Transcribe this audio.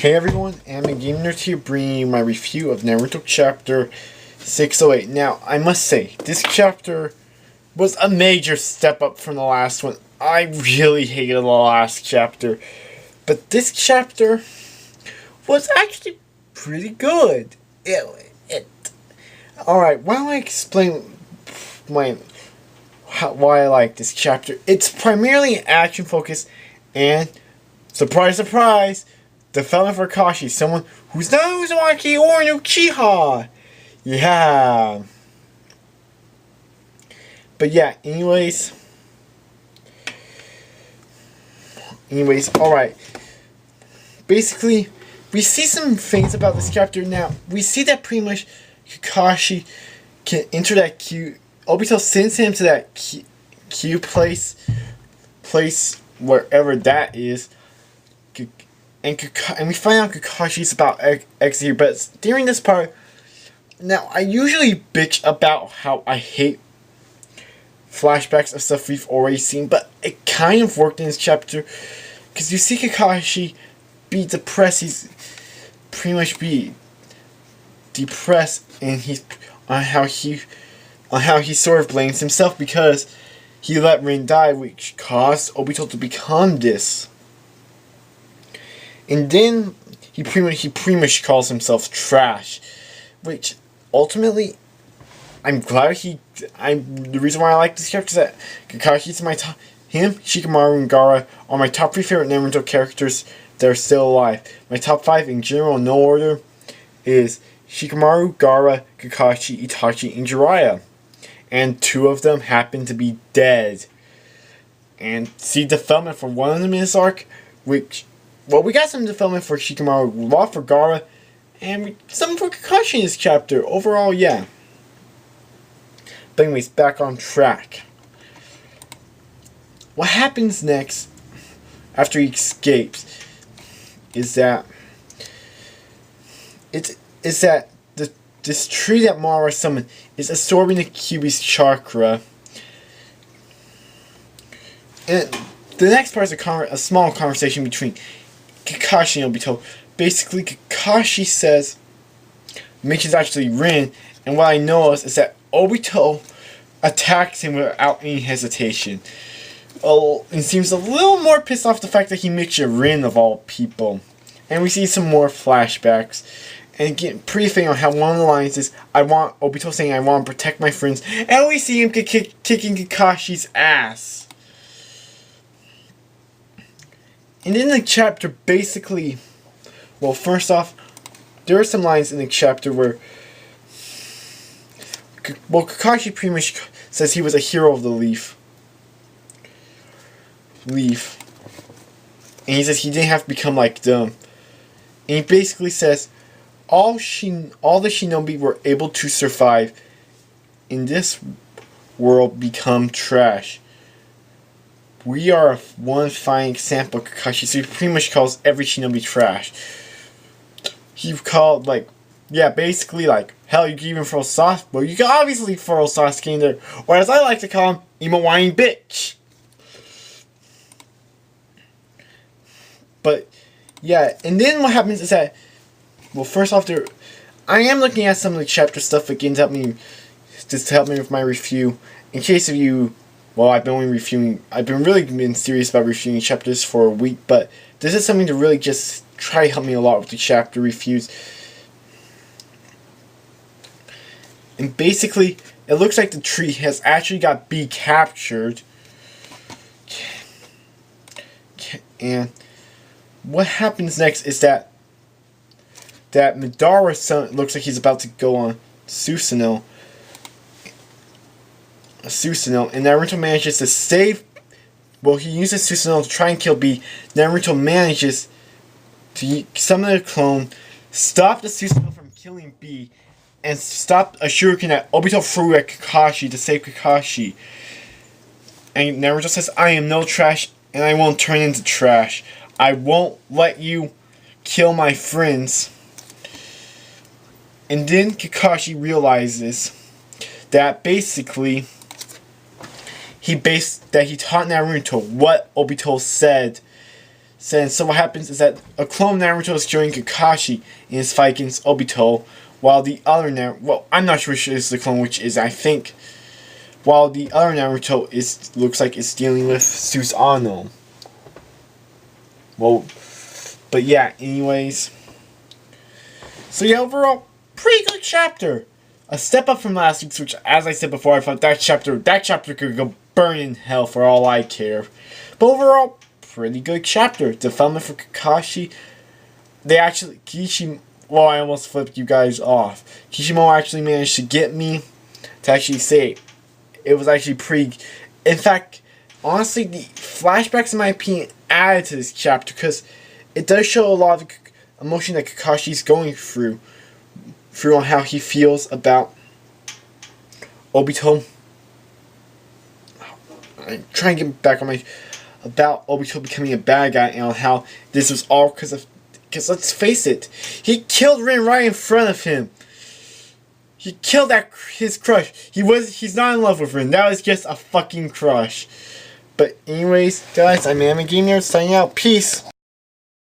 Hey everyone, I'm a Game Nerd here bringing you my review of Naruto Chapter 608. Now, I must say, this chapter was a major step up from the last one. I really hated the last chapter, but this chapter was actually pretty good. Alright, why don't I explain why I like this chapter. It's primarily action focused and, surprise surprise, development for Kakashi, someone who's not Uzumaki or Uchiha. Yeah. But yeah, anyways, alright. Basically, we see some things about this chapter now. We see that pretty much Kakashi can enter that queue. Obito sends him to that queue place wherever that is. And we find out Kakashi's about X here, but during this part, now I usually bitch about how I hate flashbacks of stuff we've already seen, but it kind of worked in this chapter, because you see Kakashi be depressed. He's pretty much be depressed, and he's on how he sort of blames himself because he let Rin die, which caused Obito to become this. And then he pretty much calls himself trash, which ultimately I'm glad the reason why I like this character is that Kakashi's my top. Him, Shikamaru, and Gaara are my top 3 favorite Naruto characters that are still alive. My top 5 in general, no order, is Shikamaru, Gaara, Kakashi, Itachi, and Jiraiya. And 2 of them happen to be dead. And see development for one of them in this arc, which, well, we got some development for Shikamaru, a lot for Gaara, and some for Kakashi in this chapter. Overall, yeah. But anyways, back on track. What happens next after he escapes is that this tree that Mara summoned is absorbing the Kyuubi's chakra. And the next part is a small conversation between Kakashi and Obito. Basically, Kakashi mentions actually Rin, and what I noticed is that Obito attacks him without any hesitation. Oh, and seems a little more pissed off the fact that he mentioned Rin of all people. And we see some more flashbacks. And again, pretty funny on how one of the lines is, Obito saying, I want to protect my friends. And we see him kicking Kakashi's ass. And in the chapter, basically, well, first off, there are some lines in the chapter where, well, Kakashi pretty much says he was a hero of the Leaf. And he says he didn't have to become like them. And he basically says, all the shinobi were able to survive in this world become trash. We are one fine example of Kakashi, so he pretty much calls every shinobi trash. He called, basically, hell, you can even throw Sasuke. Well, you can obviously throw Sasuke in there, or as I like to call him, emo whining bitch. But, yeah, and then what happens is that, well, first off, I am looking at some of the chapter stuff again to help me with my review. In case of you, well, I've been really serious about reviewing chapters for a week, but this is something to really just try to help me a lot with the chapter reviews. And basically, it looks like the tree has actually got B captured. And what happens next is that Madara's son looks like he's about to go on Susanoo, and Naruto manages to save. Well, he uses Susanoo to try and kill B. Naruto manages to summon a clone, stop the Susanoo from killing B, and stop a shuriken that Obito threw at Kakashi to save Kakashi. And Naruto says, I am no trash, and I won't turn into trash. I won't let you kill my friends. And then Kakashi realizes that basically he taught Naruto what Obito said So what happens is that a clone Naruto is joining Kakashi in his fight against Obito, while the other Naruto, well, I'm not sure which is the clone, which is, I think, while the other Naruto looks like it's dealing with Susanoo. Well, but yeah, anyways. So yeah, overall, pretty good chapter. A step up from last week's, which, as I said before, I thought that chapter could go burn in hell for all I care. But overall, pretty good chapter. Development for Kakashi. They actually, well, I almost flipped you guys off. Kishimoto actually managed to get me to actually say it. It was actually pretty. In fact, honestly, the flashbacks, in my opinion, added to this chapter because it does show a lot of emotion that Kakashi's going through on how he feels about Obito. I'm trying to get back on my about Obito becoming a bad guy and on how this was all because let's face it, he killed Rin right in front of him. He killed his crush. He's not in love with Rin. That was just a fucking crush. But anyways, guys, I'm Anime Gamer signing out. Peace.